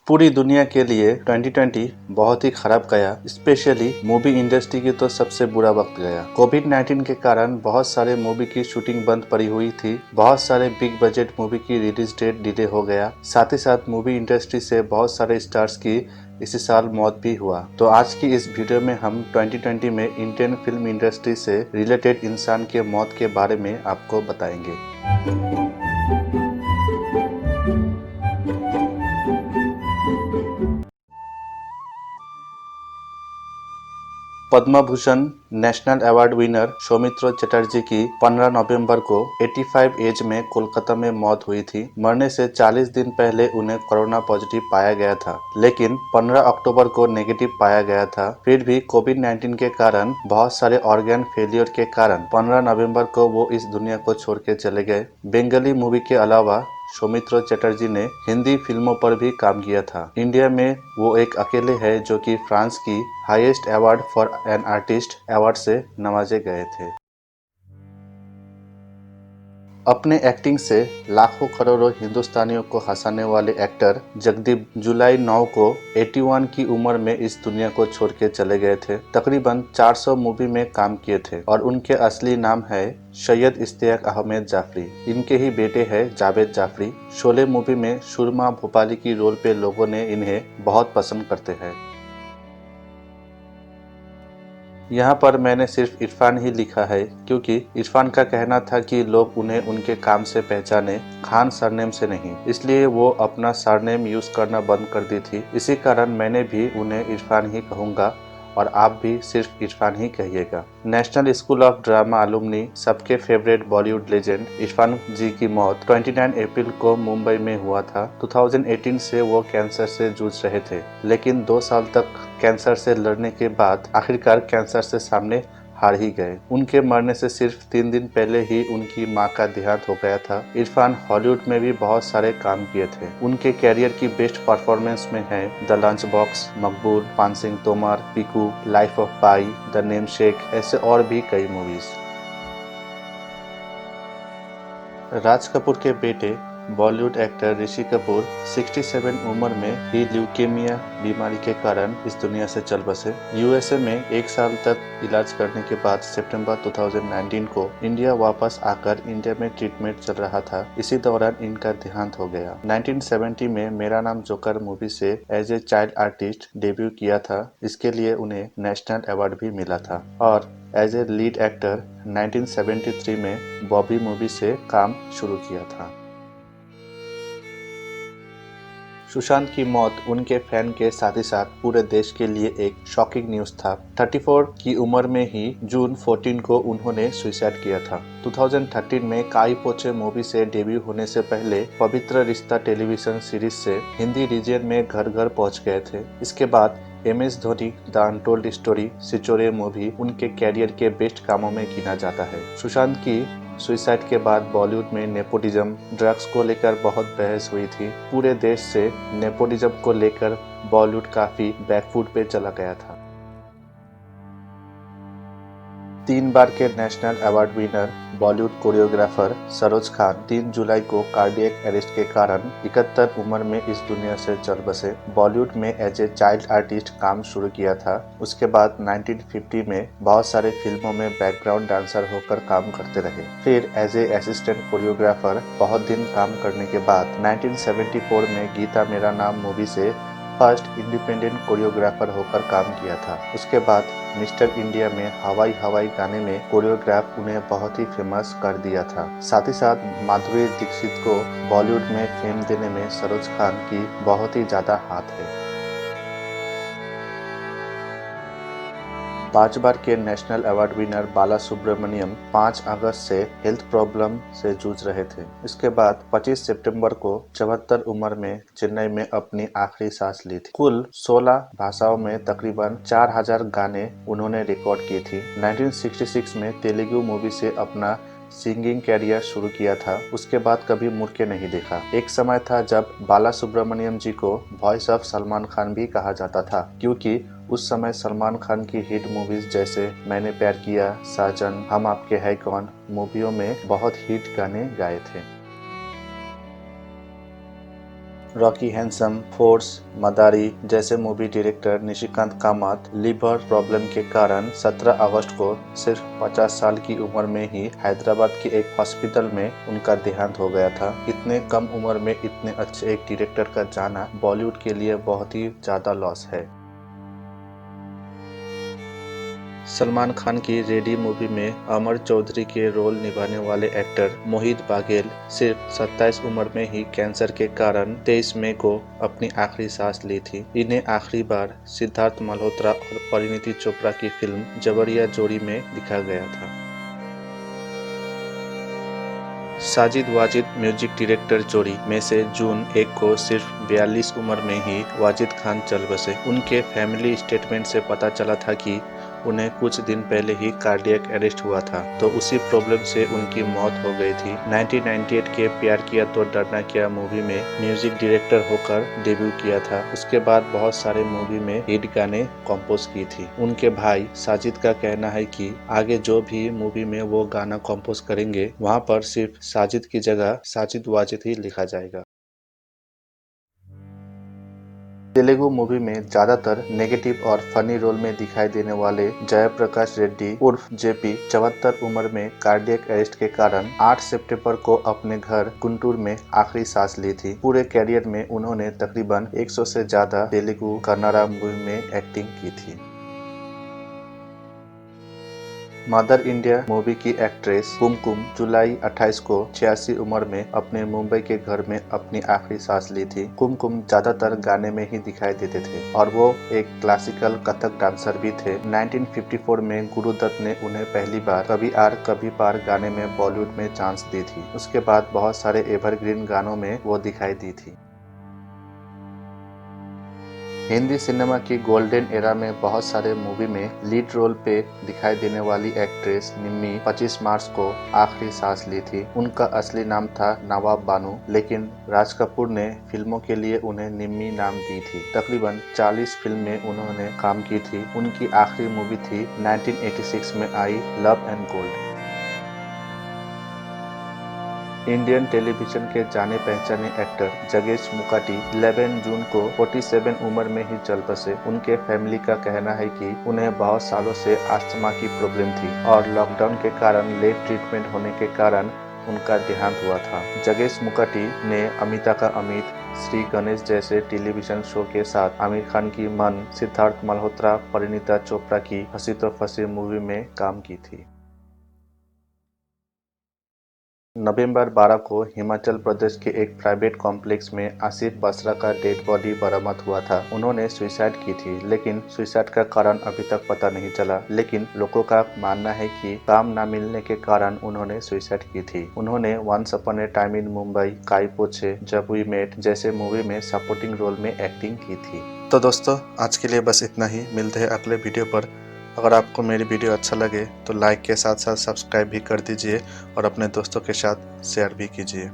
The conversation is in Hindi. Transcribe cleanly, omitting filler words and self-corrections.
पूरी दुनिया के लिए 2020 बहुत ही खराब गया। स्पेशली मूवी इंडस्ट्री की तो सबसे बुरा वक्त गया। कोविड-19 के कारण बहुत सारे मूवी की शूटिंग बंद पड़ी हुई थी। बहुत सारे बिग बजट मूवी की रिलीज डेट डिले हो गया। साथ ही साथ मूवी इंडस्ट्री से बहुत सारे स्टार्स की इसी साल मौत भी हुआ। तो आज की इस वीडियो में हम 2020 में इंडियन फिल्म इंडस्ट्री से रिलेटेड इंसान के मौत के बारे में आपको बताएंगे। Padma Bhushan national award winner Soumitra Chatterjee की 15 नवंबर को 85 एज में कोलकाता में मौत हुई थी। मरने से 40 दिन पहले उन्हें कोरोना पॉजिटिव पाया गया था, लेकिन 15 अक्टूबर को नेगेटिव पाया गया था। फिर भी कोविड-19 के कारण बहुत सारे ऑर्गन फेलियर के कारण 15 नवंबर को वो इस दुनिया को छोड़ के चले गए। बंगाली मूवी के अलावा सौमित्र चटर्जी ने हिंदी फिल्मों पर भी काम किया था। इंडिया में वो एक अकेले हैं जो कि फ्रांस की highest award for an artist award से नवाजे गए थे। अपने एक्टिंग से लाखों करोड़ों हिंदुस्तानियों को हंसाने वाले एक्टर जगदीप जुलाई 9 को 81 की उम्र में इस दुनिया को छोड़ के चले गए थे। तकरीबन 400 मूवी में काम किए थे और उनके असली नाम है सैयद इश्तियाक अहमद जाफरी। इनके ही बेटे हैं जावेद जाफरी। शोले मूवी में सुरमा भोपाली की रोल पे लोगों ने इन्हें बहुत पसंद करते हैं। यहाँ पर मैंने सिर्फ इरफान ही लिखा है क्योंकि इरफान का कहना था कि लोग उन्हें उनके काम से पहचाने, खान सरनेम से नहीं, इसलिए वो अपना सरनेम यूज करना बंद कर दी थी। इसी कारण मैंने भी उन्हें इरफान ही कहूँगा और आप भी सिर्फ इरफान ही कहिएगा। नेशनल स्कूल ऑफ ड्रामा अलुमनी सबके फेवरेट बॉलीवुड लेजेंड इरफान जी की मौत 29 अप्रैल को मुंबई में हुआ था। 2018 से वो कैंसर से जूझ रहे थे, लेकिन 2 साल तक कैंसर से लड़ने के बाद आखिरकार कैंसर से सामने हार ही गए। उनके मरने से सिर्फ 3 दिन पहले ही उनकी मां का देहांत हो गया था। इरफान हॉलीवुड में भी बहुत सारे काम किए थे। उनके कैरियर की बेस्ट परफॉर्मेंस में है द लंच बॉक्स, मकबूल, पान Singh Tomar, Piku, life of pi, the namesake, ऐसे और भी कई मूवीज। राज कपूर के बेटे बॉलीवुड एक्टर ऋषि कपूर 67 उम्र में ही ल्यूकेमिया बीमारी के कारण इस दुनिया से चल बसे। यूएसए में 1 साल तक इलाज करने के बाद सितंबर 2019 को इंडिया वापस आकर इंडिया में ट्रीटमेंट चल रहा था। इसी दौरान इनका देहांत हो गया। 1970 में मेरा नाम जोकर मूवी से as a child artist debut किया था। इसके लिए उन्हें नेशनल अवार्ड भी मिला था और एज ए लीड एक्टर 1973 में बॉबी मूवी से काम शुरू किया था। सुशांत की मौत उनके फैन के साथ ही साथ पूरे देश के लिए एक शॉकिंग न्यूज था। 34 की उम्र में ही जून 14 को उन्होंने सुसाइड किया था। 2013 में काई पोचे मूवी से डेब्यू होने से पहले पवित्र रिश्ता टेलीविजन सीरीज से हिंदी रीजन में घर घर पहुंच गए थे। इसके बाद MS Dhoni the untold story, Chhichhore movie उनके कैरियर के बेस्ट कामों में गिना जाता है। सुशांत की सुसाइड के बाद बॉलीवुड में नेपोटिज्म, ड्रग्स को लेकर बहुत बहस हुई थी। पूरे देश से नेपोटिज्म को लेकर बॉलीवुड काफी बैकफुट पे चला गया था। 3 बार के national award winner Bollywood choreographer Saroj Khan 3 जुलाई को कार्डियक अरेस्ट के कारण 71 उम्र में इस दुनिया से चल बसे। बॉलीवुड में एज ए चाइल्ड आर्टिस्ट काम शुरू किया था। उसके बाद 1950 में बहुत सारे फिल्मों में बैकग्राउंड डांसर होकर काम करते रहे। फिर एज ए असिस्टेंट कोरियोग्राफर बहुत दिन काम करने के बाद 1974 में गीता मेरा नाम मूवी से फर्स्ट इंडिपेंडेंट कोरियोग्राफर होकर काम किया था। उसके बाद मिस्टर इंडिया में हवाई हवाई गाने में कोरियोग्राफ उन्हें बहुत ही फेमस कर दिया था। साथ ही साथ माधुरी दीक्षित को बॉलीवुड में फेम देने में सरोज खान की बहुत ही ज्यादा हाथ है। 5 बार के नेशनल अवार्ड विनर बाला सुब्रमण्यम 5 अगस्त से हेल्थ प्रॉब्लम से जूझ रहे थे। इसके बाद 25 सितंबर को 74 उम्र में चेन्नई में अपनी आखिरी सांस ली थी। कुल 16 भाषाओं में तकरीबन 4000 गाने उन्होंने रिकॉर्ड की थी। 1966 में तेलुगु मूवी से अपना सिंगिंग कैरियर शुरू किया था। उसके बाद कभी मुड़ के नहीं देखा। एक समय था जब बाला सुब्रमण्यम जी को वॉइस ऑफ सलमान खान भी कहा जाता था, क्योंकि उस समय सलमान खान की हिट मूवीज जैसे मैंने प्यार किया, साजन, हम आपके है कौन मूवियों में बहुत हिट गाने गाए थे। रॉकी हैंडसम, फोर्स, मदारी जैसे movie director Nishikant Kamat liver problem के कारण 17 अगस्त को सिर्फ 50 साल की उम्र में ही हैदराबाद के एक हॉस्पिटल में उनका देहांत हो गया था। इतने कम उम्र में इतने अच्छे एक डायरेक्टर का जाना बॉलीवुड के लिए बहुत ही ज्यादा लॉस है। सलमान खान की रेडी मूवी में अमर चौधरी के रोल निभाने वाले एक्टर मोहित बाघेल सिर्फ 27 उम्र में ही कैंसर के कारण 23 मई को अपनी आखिरी सांस ली थी। इन्हें आखिरी बार सिद्धार्थ मल्होत्रा और परिणीति चोपड़ा की फिल्म जबरिया जोड़ी में दिखा गया था। साजिद वाजिद म्यूजिक डायरेक्टर जोड़ी में से जून 1 को सिर्फ 42 उम्र में ही वाजिद खान चल बसे। उनके फैमिली स्टेटमेंट से पता चला था कि उन्हें कुछ दिन पहले ही कार्डियक अरेस्ट हुआ था, तो उसी प्रॉब्लम से उनकी मौत हो गई थी। 1998 के प्यार किया तो डरना क्या मूवी में म्यूजिक डायरेक्टर होकर डेब्यू किया था। उसके बाद बहुत सारे मूवी में हिट गाने कंपोज की थी। उनके भाई साजिद का कहना है कि आगे जो भी मूवी में वो गाना कंपोज करेंगे वहाँ पर सिर्फ साजिद की जगह साजिद वाजिद ही लिखा जाएगा। तेलुगु मूवी में ज्यादातर नेगेटिव और फनी रोल में दिखाई देने वाले जयप्रकाश रेड्डी उर्फ जेपी 74 उम्र में कार्डियक अरेस्ट के कारण 8 सितंबर को अपने घर गुंटूर में आखिरी सांस ली थी। पूरे कैरियर में उन्होंने तकरीबन 100 से ज्यादा तेलुगु कन्नड़ा मूवी में एक्टिंग की थी। मदर इंडिया मूवी की एक्ट्रेस कुमकुम जुलाई 28 को 86 उम्र में अपने मुंबई के घर में अपनी आखिरी सांस ली थी। कुमकुम ज्यादातर गाने में ही दिखाई देते थे और वो एक क्लासिकल कथक डांसर भी थे। 1954 में गुरुदत्त ने उन्हें पहली बार कभी आर कभी पार गाने में बॉलीवुड में चांस दी थी। उसके बाद बहुत सारे एवरग्रीन गानों में वो दिखाई दी थी। हिंदी सिनेमा की गोल्डन एरा में बहुत सारे मूवी में लीड रोल पे दिखाई देने वाली एक्ट्रेस निम्मी 25 मार्च को आखिरी सांस ली थी। उनका असली नाम था नवाब बानो, लेकिन राज कपूर ने फिल्मों के लिए उन्हें निम्मी नाम दी थी। तकरीबन 40 फिल्म में उन्होंने काम की थी। उनकी आखिरी मूवी थी 1986 में I love and gold. Indian television के जाने पहचाने एक्टर जगेश मुकाटी 11 जून को 47 उम्र में ही चल बसे। उनके फैमिली का कहना है कि उन्हें बहुत सालों से अस्थमा की प्रॉब्लम थी और लॉकडाउन के कारण लेट ट्रीटमेंट होने के कारण उनका देहांत हुआ था। जगेश मुकाटी ने अमिता का अमित, श्री गणेश जैसे टेलीविजन शो के साथ आमिर खान की मन, सिद्धार्थ मल्होत्रा, परिणीता चोपड़ा की हंसी तो फंसी मूवी में काम की थी। नवंबर 12 को हिमाचल प्रदेश के एक प्राइवेट कॉम्प्लेक्स में आसिफ बसरा का डेड बॉडी बरामद हुआ था। उन्होंने सुसाइड की थी, लेकिन सुसाइड का कारण अभी तक पता नहीं चला। लेकिन लोगों का मानना है कि काम न मिलने के कारण उन्होंने सुसाइड की थी। उन्होंने once upon a time in Mumbai, Kai Po Che, Jab we met जैसे मूवी में सपोर्टिंग रोल में एक्टिंग की थी। तो दोस्तों, आज के लिए बस इतना ही। मिलते हैं अगले वीडियो पर। अगर आपको मेरी वीडियो अच्छा लगे तो लाइक के साथ साथ सब्सक्राइब भी कर दीजिए और अपने दोस्तों के साथ शेयर भी कीजिए।